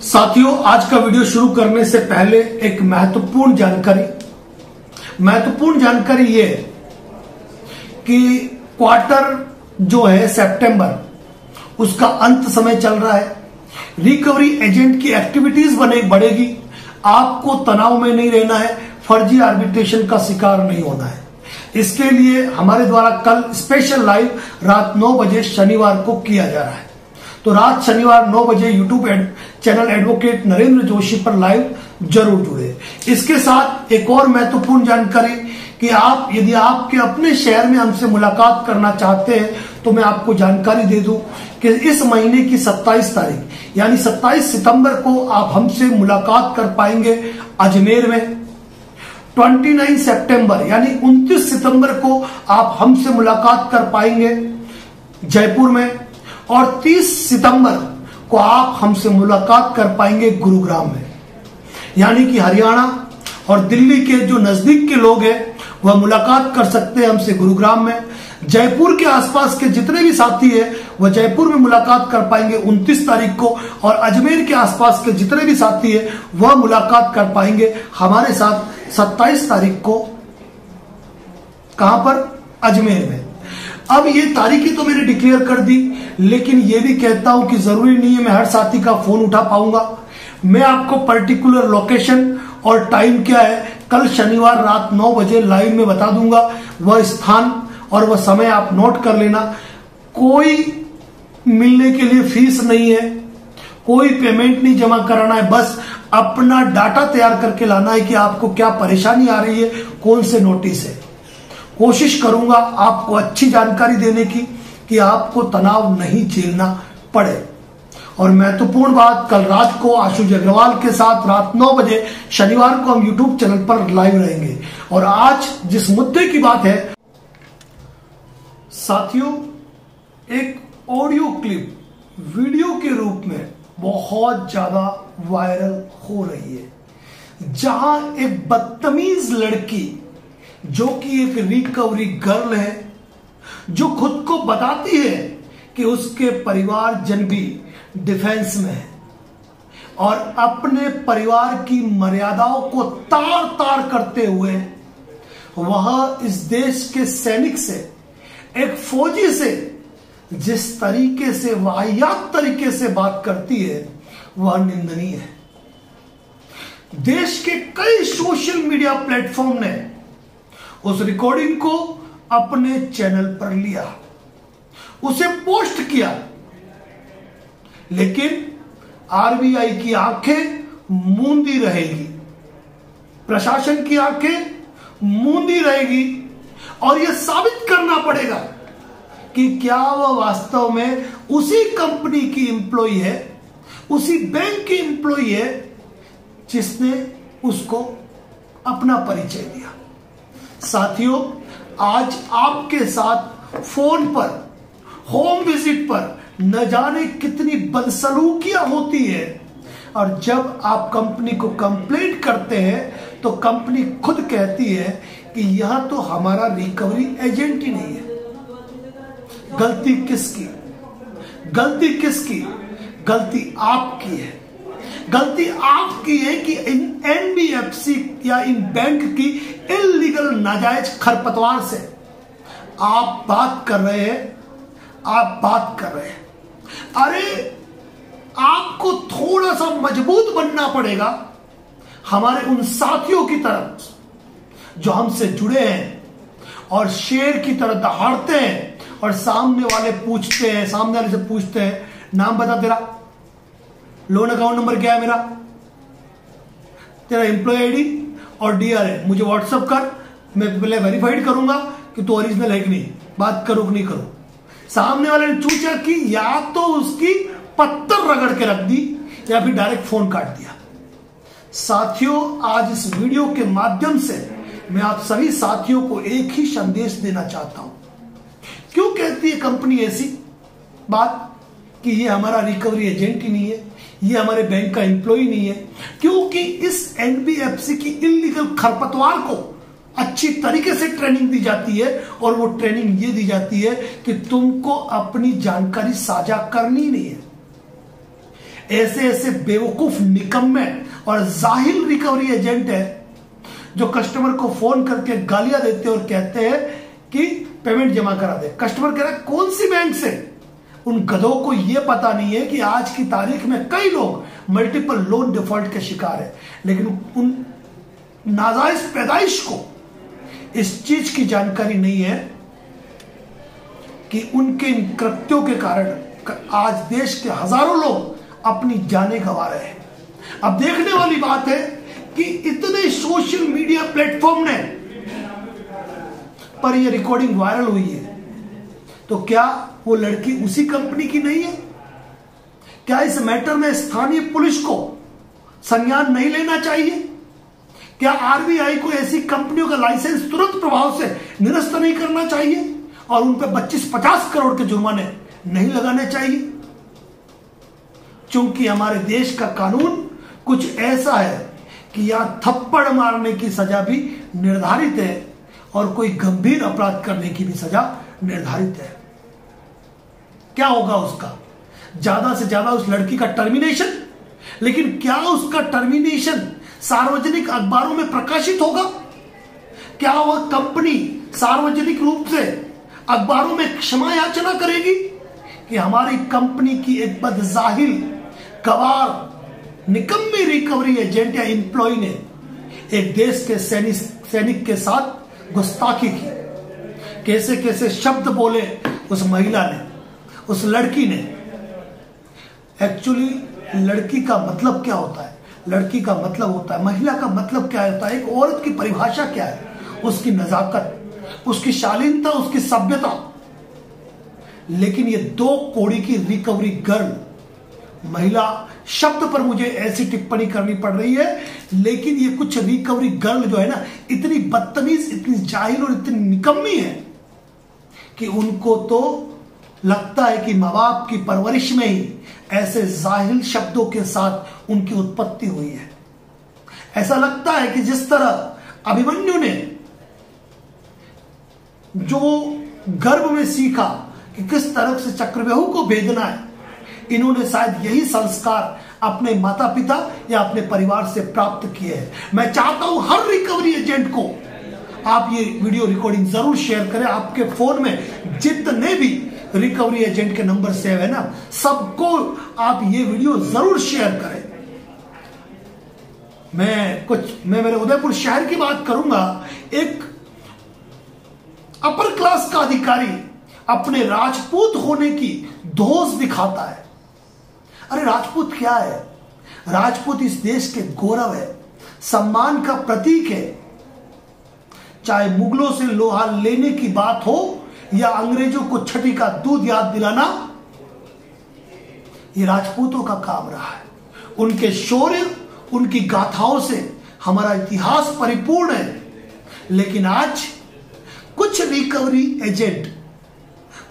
साथियों, आज का वीडियो शुरू करने से पहले एक महत्वपूर्ण जानकारी ये है कि क्वार्टर जो है सितंबर, उसका अंत समय चल रहा है। रिकवरी एजेंट की एक्टिविटीज बढ़ेगी। आपको तनाव में नहीं रहना है, फर्जी आर्बिट्रेशन का शिकार नहीं होना है। इसके लिए हमारे द्वारा कल स्पेशल लाइव रात 9 बजे शनिवार को किया जा रहा है। तो रात शनिवार 9 बजे YouTube channel advocate Narendra Joshi पर लाइव जरूर जुड़े। इसके साथ एक और महत्वपूर्ण जानकारी कि आप यदि आपके अपने शहर में हमसे मुलाकात करना चाहते हैं तो मैं आपको जानकारी दे दूं कि इस महीने की 27 तारीख यानी 27 सितंबर को आप हमसे मुलाकात कर पाएंगे अजमेर में। 29 सितंबर यानी 29 सितंबर को आप हमसे मुलाकात कर पाएंगे जयपुर में, और 30 सितंबर को आप हमसे मुलाकात कर पाएंगे गुरुग्राम में। यानी कि हरियाणा और दिल्ली के जो नजदीक के लोग हैं वह मुलाकात कर सकते हैं हमसे गुरुग्राम में। जयपुर के आसपास के जितने भी साथी हैं वह जयपुर में मुलाकात कर पाएंगे 29 तारीख को, और अजमेर के आसपास के जितने भी साथी हैं वह मुलाकात कर पाएंगे हमारे साथ 27 तारीख को। कहां पर? अजमेर में। अब ये तारीखें तो मैंने डिक्लेयर कर दी, लेकिन ये भी कहता हूं कि जरूरी नहीं है मैं हर साथी का फोन उठा पाऊंगा। मैं आपको पर्टिकुलर लोकेशन और टाइम क्या है कल शनिवार रात 9 बजे लाइव में बता दूंगा। वह स्थान और वह समय आप नोट कर लेना। कोई मिलने के लिए फीस नहीं है, कोई पेमेंट नहीं जमा कराना है, बस अपना डाटा तैयार करके लाना है कि आपको क्या परेशानी आ रही है, कौन से नोटिस है। कोशिश करूंगा आपको अच्छी जानकारी देने की कि आपको तनाव नहीं झेलना पड़े। और महत्वपूर्ण बात, कल रात को आशुष अग्रवाल के साथ रात 9 बजे शनिवार को हम यूट्यूब चैनल पर लाइव रहेंगे। और आज जिस मुद्दे की बात है साथियों, एक ऑडियो क्लिप वीडियो के रूप में बहुत ज्यादा वायरल हो रही है, जहां एक बदतमीज लड़की जो कि एक रिकवरी गर्ल है, जो खुद को बताती है कि उसके परिवारजन भी डिफेंस में है और अपने परिवार की मर्यादाओं को तार तार करते हुए वह इस देश के सैनिक से, एक फौजी से जिस तरीके से, वाहियात तरीके से बात करती है वह निंदनीय है। देश के कई सोशल मीडिया प्लेटफॉर्म ने उस रिकॉर्डिंग को अपने चैनल पर लिया, उसे पोस्ट किया, लेकिन आरबीआई की आंखें मूंदी रहेगी, प्रशासन की आंखें मूंदी रहेगी, और यह साबित करना पड़ेगा कि क्या वह वास्तव में उसी कंपनी की एम्प्लॉय है, उसी बैंक की एम्प्लॉय है जिसने उसको अपना परिचय दिया। साथियों, आज आपके साथ फोन पर, होम विजिट पर न जाने कितनी बदसलूकियां होती है, और जब आप कंपनी को कंप्लेंट करते हैं तो कंपनी खुद कहती है कि यह तो हमारा रिकवरी एजेंट ही नहीं है। गलती किसकी? गलती आपकी है। गलती आपकी है कि इन एनबीएफसी या इन बैंक की इल्लीगल नाजायज खरपतवार से आप बात कर रहे हैं। अरे आपको थोड़ा सा मजबूत बनना पड़ेगा हमारे उन साथियों की तरफ जो हमसे जुड़े हैं और शेर की तरह दहाड़ते हैं, और सामने वाले से पूछते हैं नाम बता तेरा, लोन अकाउंट नंबर क्या है मेरा, तेरा एम्प्लॉय आईडी और डीआरए मुझे व्हाट्सएप कर, मैं पहले वेरीफाइड करूंगा कि तू ओरिजिनल है कि नहीं, बात करो कि नहीं करो। सामने वाले ने चूचा की, या तो उसकी पत्थर रगड़ के रख दी या फिर डायरेक्ट फोन काट दिया। साथियों, आज इस वीडियो के माध्यम से मैं आप सभी साथियों को एक ही संदेश देना चाहता हूं। क्यों कहती है कंपनी ऐसी बात कि ये हमारा रिकवरी एजेंट ही नहीं है, ये हमारे बैंक का एम्प्लॉय नहीं है? क्योंकि इस एनबीएफसी की इल्लीगल खरपतवार को अच्छी तरीके से ट्रेनिंग दी जाती है, और वो ट्रेनिंग ये दी जाती है कि तुमको अपनी जानकारी साझा करनी नहीं है। ऐसे ऐसे बेवकूफ, निकम्मे और जाहिल रिकवरी एजेंट है जो कस्टमर को फोन करके गालियां देते हैं और कहते हैं कि पेमेंट जमा करा दे। कस्टमर कह रहा है कौन सी बैंक से? उन गधों को यह पता नहीं है कि आज की तारीख में कई लोग मल्टीपल लोन डिफॉल्ट के शिकार है, लेकिन उन नाजायज पैदाइश को इस चीज की जानकारी नहीं है कि उनके इन कृत्यों के कारण आज देश के हजारों लोग अपनी जानें गंवा रहे हैं। अब देखने वाली बात है कि इतने सोशल मीडिया प्लेटफॉर्म ने पर यह रिकॉर्डिंग वायरल हुई है, तो क्या वो लड़की उसी कंपनी की नहीं है? क्या इस मैटर में स्थानीय पुलिस को संज्ञान नहीं लेना चाहिए? क्या आरबीआई को ऐसी कंपनियों का लाइसेंस तुरंत प्रभाव से निरस्त नहीं करना चाहिए और उन पर 25-50 करोड़ के जुर्माने नहीं लगाने चाहिए? क्योंकि हमारे देश का कानून कुछ ऐसा है कि यहां थप्पड़ मारने की सजा भी निर्धारित है और कोई गंभीर अपराध करने की भी सजा निर्धारित है। क्या होगा उसका? ज्यादा से ज्यादा उस लड़की का टर्मिनेशन, लेकिन क्या उसका टर्मिनेशन सार्वजनिक अखबारों में प्रकाशित होगा? क्या वह कंपनी सार्वजनिक रूप से अखबारों में क्षमा याचना करेगी कि हमारी कंपनी की एक बदजाहिल, गवार, निकम्मी रिकवरी एजेंट या एम्प्लॉय ने एक देश के सैनिक के साथ गुस्ताखी की? कैसे कैसे शब्द बोले उस महिला ने, उस लड़की ने। एक्चुअली लड़की का मतलब क्या होता है? लड़की का मतलब होता है, महिला का मतलब क्या होता है? एक औरत की परिभाषा क्या है? उसकी नजाकत, उसकी शालीनता, उसकी सभ्यता। लेकिन ये 2 कौड़ी की रिकवरी गर्ल महिला शब्द पर मुझे ऐसी टिप्पणी करनी पड़ रही है, लेकिन ये कुछ रिकवरी गर्ल जो है ना, इतनी बदतमीज, इतनी जाहिल और इतनी निकम्मी है कि उनको तो लगता है कि माँ बाप की परवरिश में ही ऐसे जाहिल शब्दों के साथ उनकी उत्पत्ति हुई है। ऐसा लगता है कि जिस तरह अभिमन्यु ने जो गर्भ में सीखा कि किस तरह से चक्रव्यूह को भेदना है, इन्होंने शायद यही संस्कार अपने माता पिता या अपने परिवार से प्राप्त किए हैं। मैं चाहता हूं हर रिकवरी एजेंट को आप ये वीडियो रिकॉर्डिंग जरूर शेयर करें। आपके फोन में जितने भी रिकवरी एजेंट के नंबर सेव है ना, सबको आप ये वीडियो जरूर शेयर करें। मैं मेरे उदयपुर शहर की बात करूंगा। एक अपर क्लास का अधिकारी अपने राजपूत होने की धौंस दिखाता है। अरे राजपूत क्या है? राजपूत इस देश के गौरव है, सम्मान का प्रतीक है। चाहे मुगलों से लोहा लेने की बात हो या अंग्रेजों को छठी का दूध याद दिलाना, ये राजपूतों का काम रहा है। उनके शौर्य, उनकी गाथाओं से हमारा इतिहास परिपूर्ण है। लेकिन आज कुछ रिकवरी एजेंट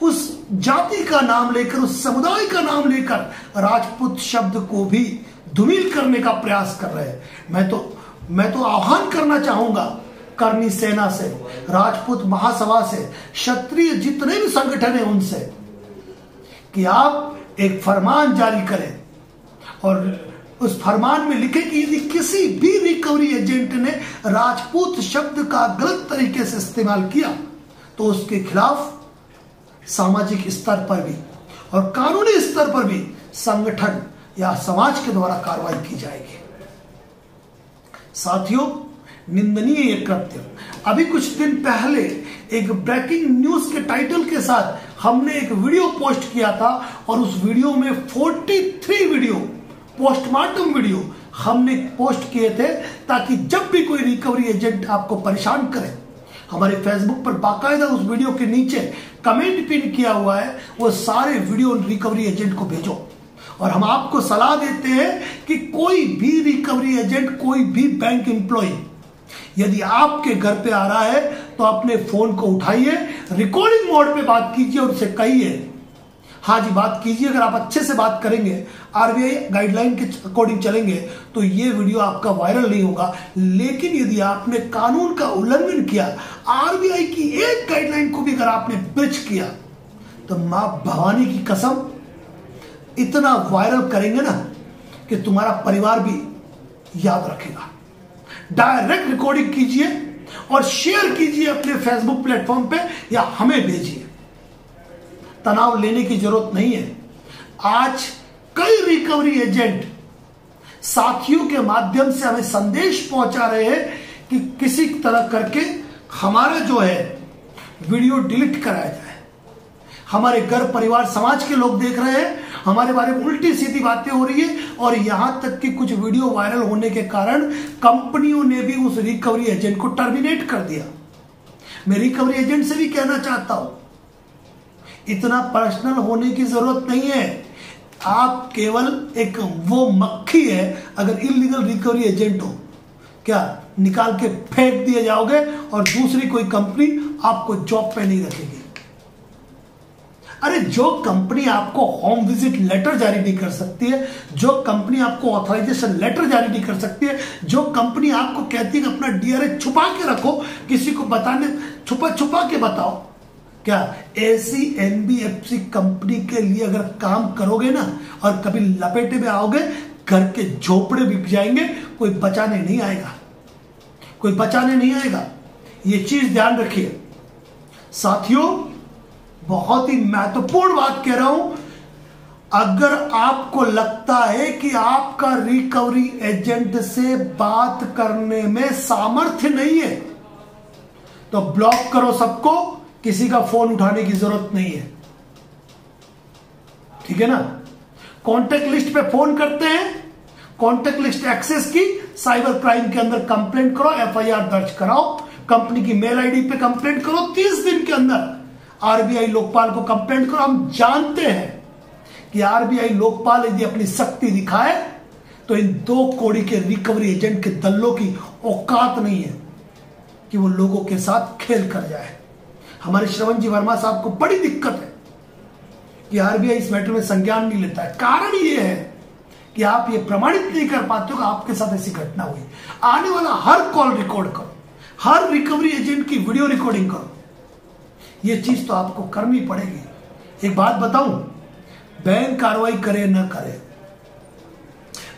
उस जाति का नाम लेकर, उस समुदाय का नाम लेकर राजपूत शब्द को भी धूमिल करने का प्रयास कर रहे हैं। मैं तो आह्वान करना चाहूंगा करनी सेना से, राजपूत महासभा से, क्षत्रिय जितने भी संगठन हैं उनसे, कि आप एक फरमान जारी करें और उस फरमान में लिखे कि यदि किसी भी रिकवरी एजेंट ने राजपूत शब्द का गलत तरीके से इस्तेमाल किया तो उसके खिलाफ सामाजिक स्तर पर भी और कानूनी स्तर पर भी संगठन या समाज के द्वारा कार्रवाई की जाएगी। साथियों, निंदनीय ये कृत्य। अभी कुछ दिन पहले एक ब्रेकिंग न्यूज के टाइटल के साथ हमने एक वीडियो पोस्ट किया था और उस वीडियो में 43 वीडियो, पोस्टमार्टम वीडियो हमने पोस्ट किए थे, ताकि जब भी कोई रिकवरी एजेंट आपको परेशान करे, हमारे फेसबुक पर बाकायदा उस वीडियो के नीचे कमेंट पिन किया हुआ है, वो सारे वीडियो रिकवरी एजेंट को भेजो। और हम आपको सलाह देते हैं कि कोई भी रिकवरी एजेंट, कोई भी बैंक एम्प्लॉय यदि आपके घर पे आ रहा है तो अपने फोन को उठाइए, रिकॉर्डिंग मोड पे बात कीजिए और उसे कहिए, हाँ जी बात कीजिए। अगर आप अच्छे से बात करेंगे, आरबीआई गाइडलाइन के अकॉर्डिंग चलेंगे, तो ये वीडियो आपका वायरल नहीं होगा। लेकिन यदि आपने कानून का उल्लंघन किया, आरबीआई की एक गाइडलाइन को भी अगर आपने ब्रीच किया, तो मां भवानी की कसम इतना वायरल करेंगे ना कि तुम्हारा परिवार भी याद रखेगा। डायरेक्ट रिकॉर्डिंग कीजिए और शेयर कीजिए अपने फेसबुक प्लेटफॉर्म पे या हमें भेजिए। तनाव लेने की जरूरत नहीं है। आज कई रिकवरी एजेंट साथियों के माध्यम से हमें संदेश पहुंचा रहे हैं कि किसी तरह करके हमारा जो है वीडियो डिलीट कराया जाए। हमारे घर परिवार समाज के लोग देख रहे हैं, हमारे बारे में उल्टी सीधी बातें हो रही है और यहां तक कि कुछ वीडियो वायरल होने के कारण कंपनियों ने भी उस रिकवरी एजेंट को टर्मिनेट कर दिया। मैं रिकवरी एजेंट से भी कहना चाहता हूं, इतना पर्सनल होने की जरूरत नहीं है। आप केवल एक वो मक्खी है, अगर इलीगल रिकवरी एजेंट हो, क्या निकाल के फेंक दिए जाओगे और दूसरी कोई कंपनी आपको जॉब पे नहीं रखेगी। अरे जो कंपनी आपको होम विजिट लेटर जारी नहीं कर सकती है, जो कंपनी आपको ऑथराइजेशन लेटर जारी नहीं कर सकती है, जो कंपनी आपको कहती है कि अपना डीआरए छुपा के रखो, किसी को बताने छुपा के बताओ, क्या ऐसी एनबीएफसी कंपनी के लिए अगर काम करोगे ना और कभी लपेटे में आओगे, घर के झोपड़े बिक जाएंगे, कोई बचाने नहीं आएगा, कोई बचाने नहीं आएगा। ये चीज ध्यान रखिए साथियों, बहुत ही महत्वपूर्ण बात कह रहा हूं। अगर आपको लगता है कि आपका रिकवरी एजेंट से बात करने में सामर्थ्य नहीं है तो ब्लॉक करो सबको, किसी का फोन उठाने की जरूरत नहीं है, ठीक है ना। कॉन्टेक्ट लिस्ट पे फोन करते हैं, कॉन्टेक्ट लिस्ट एक्सेस की, साइबर क्राइम के अंदर कंप्लेंट करो, एफआईआर दर्ज कराओ, कंपनी की मेल आईडी पे कंप्लेंट करो, 30 दिन के अंदर आरबीआई लोकपाल को कंप्लेंट करो। हम जानते हैं कि आरबीआई लोकपाल यदि अपनी शक्ति दिखाए तो इन 2 कौड़ी के रिकवरी एजेंट के दल्लों की औकात नहीं है कि वो लोगों के साथ खेल कर जाए। हमारे श्रवण जी वर्मा साहब को बड़ी दिक्कत है कि आरबीआई इस मैटर में संज्ञान नहीं लेता है। कारण ये है कि आप ये प्रमाणित नहीं कर पाते हो कि आपके साथ ऐसी घटना हुई। आने वाला हर कॉल रिकॉर्ड करो, हर रिकवरी एजेंट की वीडियो रिकॉर्डिंग करो। ये चीज तो आपको करनी पड़ेगी। एक बात बताऊं, बैंक कार्रवाई करे ना करे,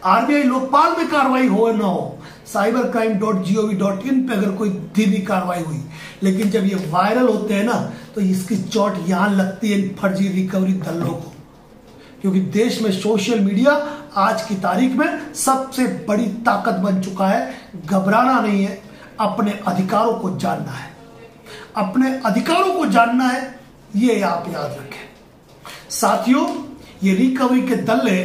आरबीआई लोकपाल में कार्रवाई हो ना हो, cybercrime.gov.in पे अगर कोई धीमी कार्रवाई हुई, लेकिन जब ये वायरल होते हैं ना तो इसकी चोट यहां लगती है इन फर्जी रिकवरी दलों को, क्योंकि देश में सोशल मीडिया आज की तारीख में सबसे बड़ी ताकत बन चुका है। घबराना नहीं है, अपने अधिकारों को जानना है, अपने अधिकारों को जानना है, ये आप याद रखें साथियों। ये रिकवरी के दल्ले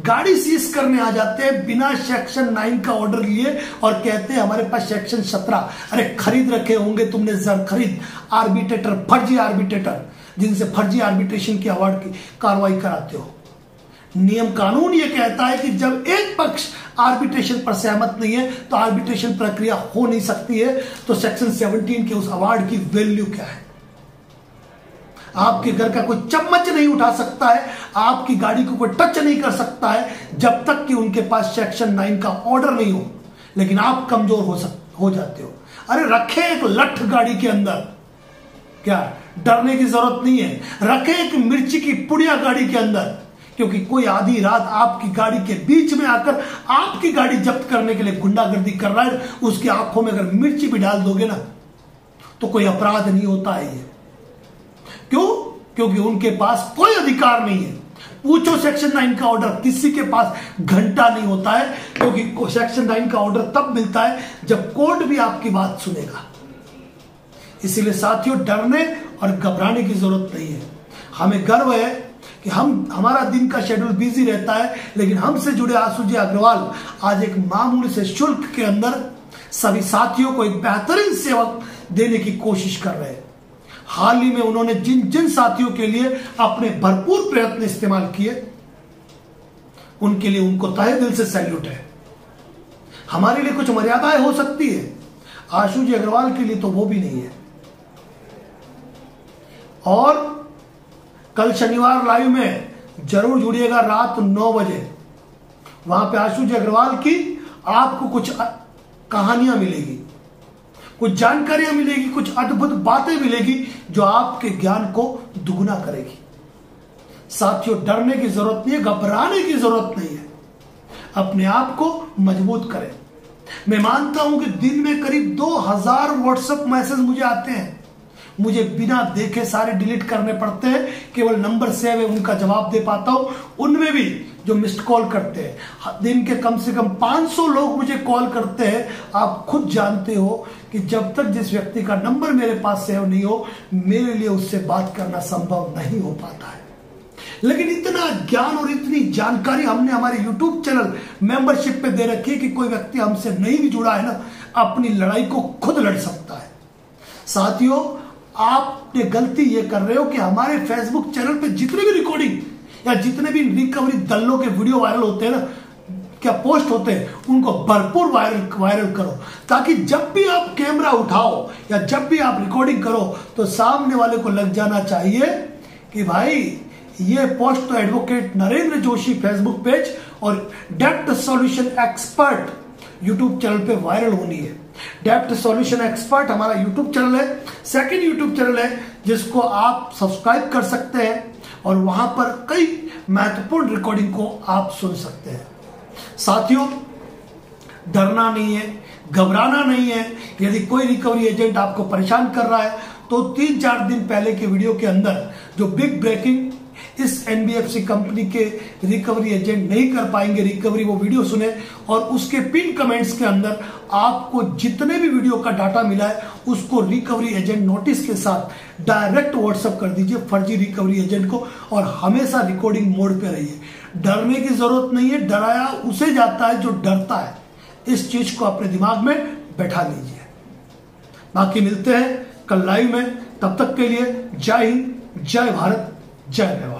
गाड़ी सीज करने आ जाते हैं बिना सेक्शन 9 का ऑर्डर लिए और कहते हैं हमारे पास सेक्शन 17। अरे खरीद रखे होंगे तुमने जर खरीद आर्बिट्रेटर, फर्जी आर्बिट्रेटर, जिनसे फर्जी आर्बिट्रेशन की अवार्ड की कार्रवाई कराते हो। नियम कानून ये कहता है कि जब एक पक्ष आर्बिट्रेशन पर सहमत नहीं है तो आर्बिट्रेशन प्रक्रिया हो नहीं सकती है। तो सेक्शन 17 के उस अवार्ड की वैल्यू क्या है? आपके घर का कोई चम्मच नहीं उठा सकता है, आपकी गाड़ी को कोई टच नहीं कर सकता है जब तक कि उनके पास सेक्शन 9 का ऑर्डर नहीं हो। लेकिन आप कमजोर हो जाते हो। अरे रखे एक लठ गाड़ी के अंदर, क्या डरने की जरूरत नहीं है। रखे एक मिर्ची की पुड़िया गाड़ी के अंदर, क्योंकि कोई आधी रात आपकी गाड़ी के बीच में आकर आपकी गाड़ी जब्त करने के लिए गुंडागर्दी कर रहा है, उसकी आंखों में अगर मिर्ची भी डाल दोगे ना तो कोई अपराध नहीं होता है ये। क्यों? क्योंकि उनके पास कोई अधिकार नहीं है। पूछो सेक्शन 9 का ऑर्डर, किसी के पास घंटा नहीं होता है, क्योंकि सेक्शन 9 का ऑर्डर तब मिलता है जब कोर्ट भी आपकी बात सुनेगा। इसीलिए साथियों, डरने और घबराने की जरूरत नहीं है। हमें गर्व है कि हमारा दिन का शेड्यूल बिजी रहता है, लेकिन हमसे जुड़े आशुजी अग्रवाल आज एक मामूली से शुल्क के अंदर सभी साथियों को एक बेहतरीन सेवा देने की कोशिश कर रहे हैं। हाल ही में उन्होंने जिन जिन साथियों के लिए अपने भरपूर प्रयत्न इस्तेमाल किए, उनके लिए उनको तहे दिल से सैल्यूट है। हमारे लिए कुछ मर्यादाएं हो सकती है, आशुजी अग्रवाल के लिए तो वो भी नहीं है। और कल शनिवार लाइव में जरूर जुड़िएगा रात 9 बजे। वहां पे आशुजी अग्रवाल की आपको कुछ कहानियां मिलेगी, कुछ जानकारियां मिलेगी, कुछ अद्भुत बातें मिलेगी जो आपके ज्ञान को दुगना करेगी। साथियों, डरने की जरूरत नहीं है, घबराने की जरूरत नहीं है। अपने आप को मजबूत करें। मैं मानता हूं कि दिन में करीब 2000 व्हाट्सएप मैसेज मुझे आते हैं, मुझे बिना देखे सारे डिलीट करने पड़ते हैं, केवल नंबर सेव है उनका जवाब दे पाता हूं। उनमें भी जो मिस्ड कॉल करते हैं, दिन के कम से कम 500 लोग मुझे कॉल करते हैं। आप खुद जानते हो कि जब तक जिस व्यक्ति का नंबर मेरे पास सेव नहीं हो, मेरे लिए उससे बात करना संभव नहीं हो पाता है। लेकिन इतना ज्ञान और इतनी जानकारी हमने हमारे YouTube चैनल मेंबरशिप पे दे रखी है कि कोई व्यक्ति हमसे नहीं भी जुड़ा है ना, अपनी लड़ाई को खुद लड़ सकता है। साथियों, आपने गलती ये कर रहे हो कि हमारे फेसबुक चैनल पे जितने भी रिकॉर्डिंग या जितने भी रिकवरी दलों के वीडियो वायरल होते हैं ना, क्या पोस्ट होते हैं, उनको भरपूर वायरल करो, ताकि जब भी आप कैमरा उठाओ या जब भी आप रिकॉर्डिंग करो तो सामने वाले को लग जाना चाहिए कि भाई ये पोस्ट तो advocate Narendra Joshi Facebook page और डेप्ट सॉल्यूशन एक्सपर्ट यूट्यूब चैनल पे वायरल होनी है। डेप्ट सॉल्यूशन एक्सपर्ट हमारा यूट्यूब चैनल है, सेकंड यूट्यूब चैनल है जिसको आप सब्सक्राइब कर सकते हैं और वहां पर कई महत्वपूर्ण रिकॉर्डिंग को आप सुन सकते हैं। साथियों, डरना नहीं है, घबराना नहीं है। यदि कोई रिकवरी एजेंट आपको परेशान कर रहा है तो 3-4 दिन पहले के वीडियो के अंदर जो बिग ब्रेकिंग इस एनबीएफसी कंपनी के रिकवरी एजेंट नहीं कर पाएंगे रिकवरी, वो वीडियो सुने और उसके पिन कमेंट्स के अंदर आपको जितने भी वीडियो का डाटा मिला है उसको रिकवरी एजेंट नोटिस के साथ डायरेक्ट व्हाट्सएप कर दीजिए फर्जी रिकवरी एजेंट को और हमेशा रिकॉर्डिंग मोड पे रहिए। डरने की जरूरत नहीं है, डराया उसे जाता है जो डरता है। इस चीज को अपने दिमाग में बैठा लीजिए। बाकी मिलते हैं कल लाइव में, तब तक के लिए जय हिंद, जय भारत, जय नेपाल।